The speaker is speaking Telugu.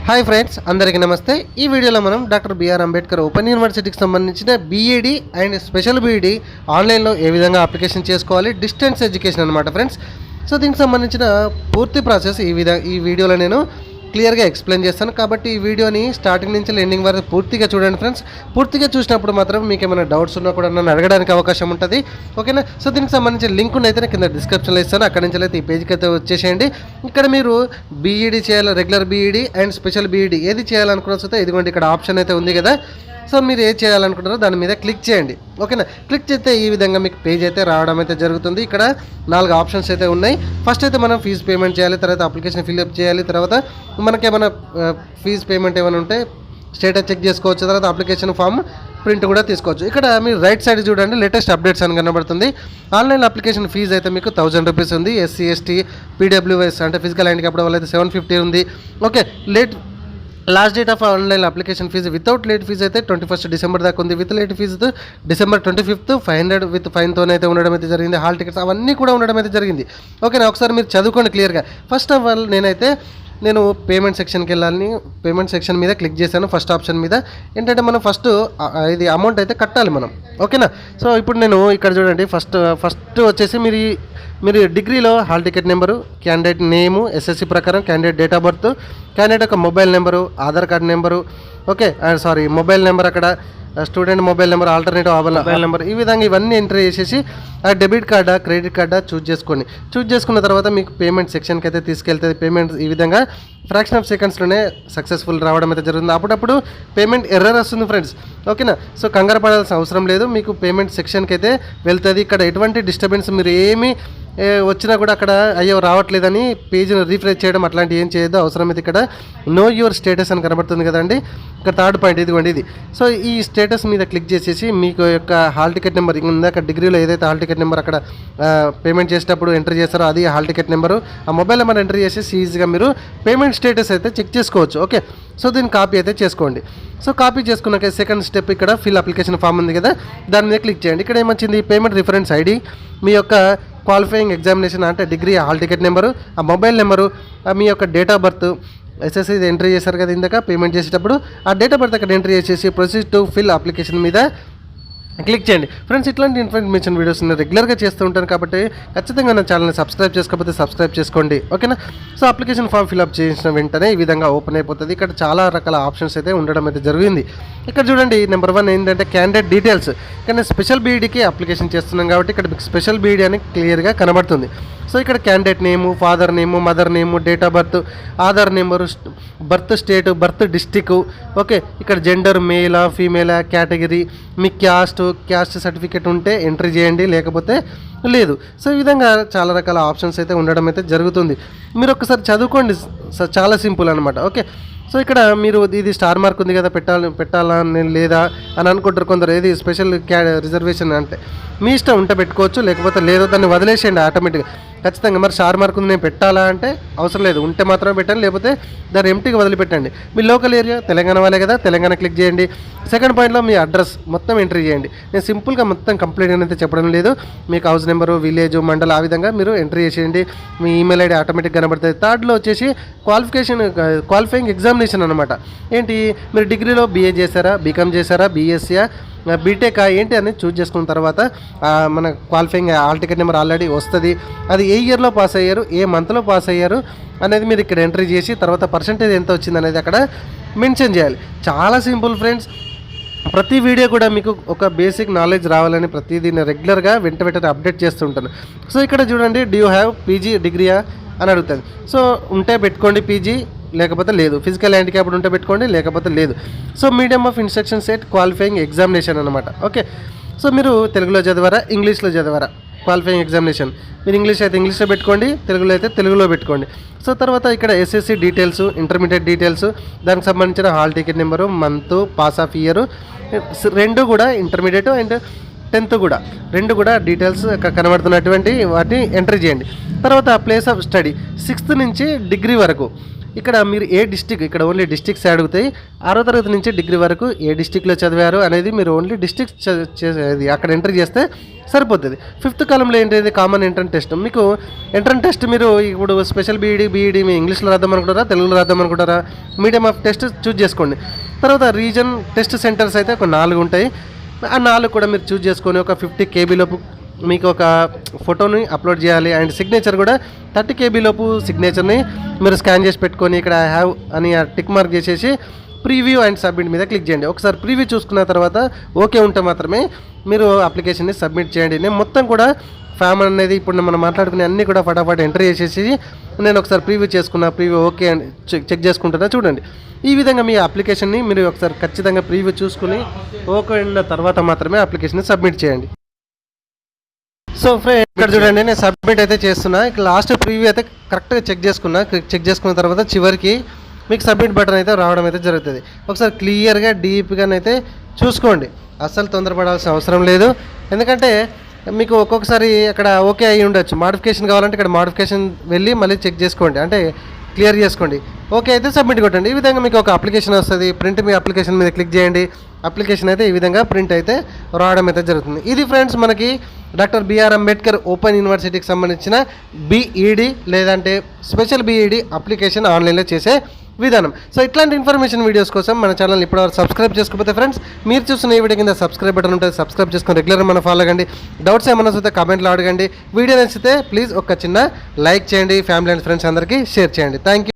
హాయ్ ఫ్రెండ్స్, అందరికీ నమస్తే. ఈ వీడియోలో మనం డాక్టర్ బిఆర్ అంబేద్కర్ ఓపెన్ యూనివర్సిటీకి సంబంధించిన బీఈడి అండ్ స్పెషల్ బీఈడి ఆన్లైన్లో ఏ విధంగా అప్లికేషన్ చేసుకోవాలి, డిస్టెన్స్ ఎడ్యుకేషన్ అనమాట ఫ్రెండ్స్. సో దీనికి సంబంధించిన పూర్తి ప్రాసెస్ ఈ వీడియోలో నేను క్లియర్గా ఎక్స్ప్లెయిన్ చేస్తాను. కాబట్టి ఈ వీడియోని స్టార్టింగ్ నుంచి ఎండింగ్ వరకు పూర్తిగా చూడండి ఫ్రెండ్స్. పూర్తిగా చూసినప్పుడు మాత్రం మీకు ఏమైనా డౌట్స్ ఉన్నా కూడా నన్ను అడగడానికి అవకాశం ఉంటుంది, ఓకేనా. సో దీనికి సంబంధించిన లింక్ అయితే కింద డిస్క్రిప్షన్లో ఇస్తాను. అక్కడి నుంచి అయితే ఈ పేజ్కి అయితే వచ్చేసేయండి. ఇక్కడ మీరు బీఈడి చేయాలి, regular BEd and special BEd ఏది చేయాలనుకున్న ఇదిగోండి ఇక్కడ ఆప్షన్ అయితే ఉంది కదా. సో మీరు ఏది చేయాలనుకుంటారో దాని మీద క్లిక్ చేయండి, ఓకేనా. క్లిక్ చేస్తే ఈ విధంగా మీకు పేజ్ అయితే రావడం అయితే జరుగుతుంది. ఇక్కడ 4 ఆప్షన్స్ అయితే ఉన్నాయి. ఫస్ట్ అయితే మనం ఫీజు పేమెంట్ చేయాలి, తర్వాత అప్లికేషన్ ఫిల్అప్ చేయాలి, తర్వాత మనకేమైనా ఫీజు పేమెంట్ ఏమైనా ఉంటే స్టేటస్ చెక్ చేసుకోవచ్చు, తర్వాత అప్లికేషన్ ఫామ్ ప్రింట్ కూడా తీసుకోవచ్చు. ఇక్కడ మీరు రైట్ సైడ్ చూడండి, లేటెస్ట్ అప్డేట్స్ అని కనబడుతుంది. ఆన్లైన్ అప్లికేషన్ ఫీజు అయితే మీకు 1000 రూపీస్ ఉంది. ఎస్సీ ఎస్టీ పీడబ్ల్యూఎస్ అంటే ఫిజికల్ హ్యాండిక్యాప్డ్ వాళ్ళైతే 750 ఉంది, okay. Last date of online application fee without late fee అయితే 21 డిసెంబర్ దాకా ఉంది. With late fee December 25 500 with ఫైన్తోనైతే ఉండడం అయితే జరిగింది. హాల్ టికెట్స్ అవన్నీ కూడా ఉండడం అయితే జరిగింది, ఓకేనా. ఒకసారి మీరు చదువుకోండి క్లియర్గా. ఫస్ట్ ఆఫ్ ఆల్ నేను పేమెంట్ సెక్షన్కి వెళ్ళాలని పేమెంట్ సెక్షన్ మీద క్లిక్ చేశాను. ఫస్ట్ ఆప్షన్ మీద ఏంటంటే మనం ఫస్ట్ ఇది అమౌంట్ అయితే కట్టాలి మనం, ఓకేనా. సో ఇప్పుడు నేను ఇక్కడ చూడండి, ఫస్ట్ వచ్చేసి మీరు డిగ్రీలో hall ticket number, candidate name, SSC ప్రకారం candidate date of birth, candidate యొక్క mobile number, Aadhaar card number, okay, mobile number, అక్కడ student mobile number, alternative mobile number, ఈ విధంగా ఇవన్నీ ఎంటర్ చేసేసి ఆ డెబిట్ కార్డా క్రెడిట్ కార్డా చూజ్ చేసుకున్న తర్వాత మీకు పేమెంట్ సెక్షన్కి అయితే తీసుకెళ్తుంది. పేమెంట్ ఈ విధంగా ఫ్రాక్షన్ ఆఫ్ సెకండ్స్లోనే సక్సెస్ఫుల్ రావడం అయితే జరుగుతుంది. అప్పుడప్పుడు పేమెంట్ ఎర్రర్ వస్తుంది ఫ్రెండ్స్, ఓకేనా. సో కంగారు పడాల్సిన అవసరం లేదు, మీకు పేమెంట్ సెక్షన్కి అయితే వెళ్తుంది. ఇక్కడ ఎటువంటి డిస్టర్బెన్స్ మీరు ఏమీ వచ్చినా కూడా అక్కడ అయ్యో రావట్లేదని పేజ్ని రీఫ్రెష్ చేయడం అట్లాంటివి ఏం చేయొద్దు. అవసరమైతే ఇక్కడ నో యువర్ స్టేటస్ అని కనబడుతుంది కదండి, ఇక్కడ థర్డ్ పాయింట్ ఇదిగోండి ఇది. సో ఈ స్టేటస్ మీద క్లిక్ చేసేసి మీకు యొక్క హాల్ టికెట్ నెంబర్ ఇందాక డిగ్రీలో ఏదైతే హాల్ టికెట్ నెంబర్ అక్కడ పేమెంట్ చేసేటప్పుడు ఎంటర్ చేస్తారో అది హాల్ టికెట్ నెంబరు, ఆ మొబైల్ నెంబర్ ఎంటర్ చేసేసి ఈజీగా మీరు పేమెంట్ స్టేటస్ అయితే చెక్ చేసుకోవచ్చు, ఓకే. సో దీన్ని కాపీ అయితే చేసుకోండి. సో కాపీ చేసుకున్నాక సెకండ్ స్టెప్ ఇక్కడ ఫిల్ అప్లికేషన్ ఫామ్ ఉంది కదా, దాని మీద క్లిక్ చేయండి. ఇక్కడ ఏమొచ్చింది, పేమెంట్ రిఫరెన్స్ ఐడి, మీ యొక్క క్వాలిఫైయింగ్ ఎగ్జామినేషన్ అంటే డిగ్రీ హాల్ టికెట్ నెంబరు, ఆ మొబైల్ నెంబరు, మీ యొక్క date of birth, SSC entry చేశారు కదా ఇందాక పేమెంట్ చేసేటప్పుడు, ఆ డేట్ ఆఫ్ బర్త్ అక్కడ ఎంట్రీ చేసేసి ప్రొసీడ్ టు ఫిల్ అప్లికేషన్ మీద క్లిక్ చేయండి ఫ్రెండ్స్. ఇట్లాంటి ఇన్ఫర్మేషన్ వీడియోస్ నేను రెగ్యులర్గా చేస్తూ ఉంటాను కాబట్టి ఖచ్చితంగా నా ఛానల్ని సబ్స్క్రైబ్ చేసుకోకపోతే సబ్స్క్రైబ్ చేసుకోండి, ఓకేనా. సో అప్లికేషన్ ఫామ్ ఫిల్అప్ చేసిన వెంటనే ఈ విధంగా ఓపెన్ అయిపోతుంది. ఇక్కడ చాలా రకాల ఆప్షన్స్ అయితే ఉండడం అయితే జరిగింది. ఇక్కడ చూడండి, నెంబర్ 1 ఏంటంటే క్యాండిడేట్ డీటెయిల్స్. ఇక్కడ నేను స్పెషల్ బీఈడికి అప్లికేషన్ చేస్తున్నాం కాబట్టి ఇక్కడ మీకు స్పెషల్ బీఈడి అని క్లియర్గా కనబడుతుంది. సో ఇక్కడ candidate name, father name, mother name, date of birth, Aadhaar number, birth state, birth district, okay. ఇక్కడ జెండర్ మేలా ఫీమేలా, కేటగిరీ, మీ క్యాస్ట్ సర్టిఫికేట్ ఉంటే ఎంట్రీ చేయండి, లేకపోతే లేదు. సో ఈ విధంగా చాలా రకాల ఆప్షన్స్ అయితే ఉండడం అయితే జరుగుతుంది. మీరు ఒకసారి చదువుకోండి, చాలా సింపుల్ అనమాట, ఓకే. సో ఇక్కడ మీరు ఇది స్టార్ మార్క్ ఉంది కదా, పెట్టాలా లేదా అని అనుకుంటారు కొందరు. ఏది స్పెషల్ రిజర్వేషన్ అంటే మీ ఇష్టం, ఉంటే పెట్టుకోవచ్చు, లేకపోతే లేదో దాన్ని వదిలేసేయండి ఆటోమేటిక్గా. ఖచ్చితంగా మరి స్టార్ మార్క్ ఉంది నేను పెట్టాలా అంటే అవసరం లేదు, ఉంటే మాత్రమే పెట్టండి, లేకపోతే దాన్ని ఎంటీగా వదిలిపెట్టండి. మీ లోకల్ ఏరియా తెలంగాణ వాళ్ళే కదా, తెలంగాణ క్లిక్ చేయండి. సెకండ్ పాయింట్లో మీ అడ్రస్ మొత్తం ఎంట్రీ చేయండి. నేను సింపుల్గా మొత్తం కంప్లీట్గా అయితే చెప్పడం లేదు, మీకు హౌస్ నెంబరు, విలేజ్, మండల్ ఆ విధంగా మీరు ఎంట్రీ చేసేయండి. మీ ఈమెయిల్ ఐడి ఆటోమేటిక్గా కనబడుతుంది. థర్డ్లో వచ్చేసి క్వాలిఫైయింగ్ ఎగ్జామినేషన్ అనమాట. ఏంటి, మీరు డిగ్రీలో బీఏ చేశారా, బీకామ్ చేశారా, బీఎస్సీయా, బీటెక్ ఏంటి అనేది చూజ్ చేసుకున్న తర్వాత మన qualifying hall ticket number already వస్తుంది. అది ఏ ఇయర్లో పాస్ అయ్యారు, ఏ మంత్లో పాస్ అయ్యారు అనేది మీరు ఇక్కడ ఎంట్రీ చేసి తర్వాత పర్సంటేజ్ ఎంత వచ్చింది అనేది అక్కడ మెన్షన్ చేయాలి. చాలా సింపుల్ ఫ్రెండ్స్. ప్రతి వీడియో కూడా మీకు ఒక బేసిక్ నాలెడ్జ్ రావాలని ప్రతిదీ నేను రెగ్యులర్గా వెంటనే అప్డేట్ చేస్తుంటాను. సో ఇక్కడ చూడండి, డూ యూ హ్యావ్ పీజీ డిగ్రీయా అని అడుగుతుంది. సో ఉంటే పెట్టుకోండి పీజీ, లేకపోతే లేదు. ఫిజికల్ హ్యాండిక్యాప్డ్ ఉంటే పెట్టుకోండి, లేకపోతే లేదు. So medium of instruction set qualifying examination అనమాట, ఓకే. సో మీరు తెలుగులో చదివారా, ఇంగ్లీష్లో చదివారా, క్వాలిఫైయింగ్ ఎగ్జామినేషన్ మీరు ఇంగ్లీష్ అయితే ఇంగ్లీష్లో పెట్టుకోండి, తెలుగులో అయితే తెలుగులో పెట్టుకోండి. సో తర్వాత ఇక్కడ ఎస్ఎస్సి డీటెయిల్స్, ఇంటర్మీడియట్ డీటెయిల్స్, దానికి సంబంధించిన hall ticket number, month, pass of year, రెండు కూడా ఇంటర్మీడియట్ అండ్ 10th కూడా రెండు కూడా డీటెయిల్స్ కనబడుతున్నటువంటి వాటిని ఎంటర్ చేయండి. తర్వాత ప్లేస్ ఆఫ్ స్టడీ 6th నుంచి డిగ్రీ వరకు ఇక్కడ మీరు ఏ డిస్టిక్, ఇక్కడ ఓన్లీ డిస్టిక్స్ అడుగుతాయి. 6వ తరగతి నుంచి డిగ్రీ వరకు ఏ డిస్టిక్లో చదివారు అనేది మీరు ఓన్లీ డిస్టిక్స్ చేసేది అక్కడ ఎంట్రీ చేస్తే సరిపోతుంది. 5th కాలంలో ఏంటిది కామన్ ఎంట్రన్స్ టెస్ట్. మీకు ఎంట్రన్స్ టెస్ట్ మీరు ఇప్పుడు స్పెషల్ బీఈడి మీ ఇంగ్లీష్లో రాద్దాం అనుకుంటారా, తెలుగులో రాద్దాం అనుకుంటారా, మీడియం ఆఫ్ టెస్ట్ చూజ్ చేసుకోండి. తర్వాత రీజన్ టెస్ట్ సెంటర్స్ అయితే ఒక 4 ఉంటాయి. ఆ 4 కూడా మీరు చూజ్ చేసుకొని ఒక 50 KB లోపు మీకు ఒక ఫోటోని అప్లోడ్ చేయాలి. అండ్ సిగ్నేచర్ కూడా 30 KB లోపు సిగ్నేచర్ని మీరు స్కాన్ చేసి పెట్టుకొని ఇక్కడ హ్యావ్ అని టిక్ మార్క్ చేసేసి ప్రీవ్యూ అండ్ సబ్మిట్ మీద క్లిక్ చేయండి. ఒకసారి ప్రీవ్యూ చూసుకున్న తర్వాత ఓకే ఉంటే మాత్రమే మీరు అప్లికేషన్ని సబ్మిట్ చేయండి. నేను మొత్తం కూడా ఫామ్ అనేది ఇప్పుడు మనం మాట్లాడుకునే అన్నీ కూడా ఫటాఫట్ ఎంటర్ చేసేసి నేను ఒకసారి ప్రీవ్యూ చేసుకున్నా, ప్రీవ్యూ ఓకే అని చెక్ చేసుకుంటున్నా. చూడండి, ఈ విధంగా మీ అప్లికేషన్ని మీరు ఒకసారి ఖచ్చితంగా ప్రీవ్యూ చూసుకుని ఓకే అయిన తర్వాత మాత్రమే అప్లికేషన్ని సబ్మిట్ చేయండి. సో ఫ్రెండ్, ఇక్కడ చూడండి, నేను సబ్మిట్ అయితే చేస్తున్నా. ఇక లాస్ట్ ప్రీవ్యూ అయితే కరెక్ట్గా చెక్ చేసుకున్న తర్వాత చివరికి మీకు సబ్మిట్ బటన్ అయితే రావడం అయితే జరుగుతుంది. ఒకసారి క్లియర్గా డీప్గానైతే చూసుకోండి, అస్సలు తొందరపడాల్సిన అవసరం లేదు. ఎందుకంటే మీకు ఒక్కొక్కసారి అక్కడ ఓకే అయ్యి ఉండొచ్చు. మాడిఫికేషన్ కావాలంటే ఇక్కడ మాడిఫికేషన్ వెళ్ళి మళ్ళీ చెక్ చేసుకోండి, అంటే క్లియర్ చేసుకోండి. ఓకే అయితే సబ్మిట్ కొట్టండి. ఈ విధంగా మీకు ఒక అప్లికేషన్ వస్తుంది. ప్రింట్ మీ అప్లికేషన్ మీద క్లిక్ చేయండి. అప్లికేషన్ అయితే ఈ విధంగా ప్రింట్ అయితే రావడం అయితే జరుగుతుంది. ఇది ఫ్రెండ్స్ మనకి డాక్టర్ బిఆర్ అంబేద్కర్ ఓపెన్ యూనివర్సిటీకి సంబంధించిన బీఈడి లేదంటే స్పెషల్ బీఈడి అప్లికేషన్ ఆన్లైన్లో చేసే విధానం. సో ఇట్లాంటి ఇన్ఫర్మేషన్ వీడియోస్ కోసం మన ఛానల్ ఇప్పటివరకు సబ్స్క్రైబ్ చేసుకోకపోతే ఫ్రెండ్స్, మీరు చూస్తున్న ఈ వీడియో కింద సబ్స్క్రైబ్ బటన్ ఉంటుంది, సబ్స్క్రైబ్ చేసుకొని రెగ్యులర్గా మనం ఫాలో అవ్వండి. డౌట్స్ ఏమన్నా వస్తే కామెంట్లో అడగండి. వీడియో నచ్చితే ప్లీజ్ ఒక చిన్న లైక్ చేయండి, ఫ్యామిలీ అండ్ ఫ్రెండ్స్ అందరికీ షేర్ చేయండి. Thank you.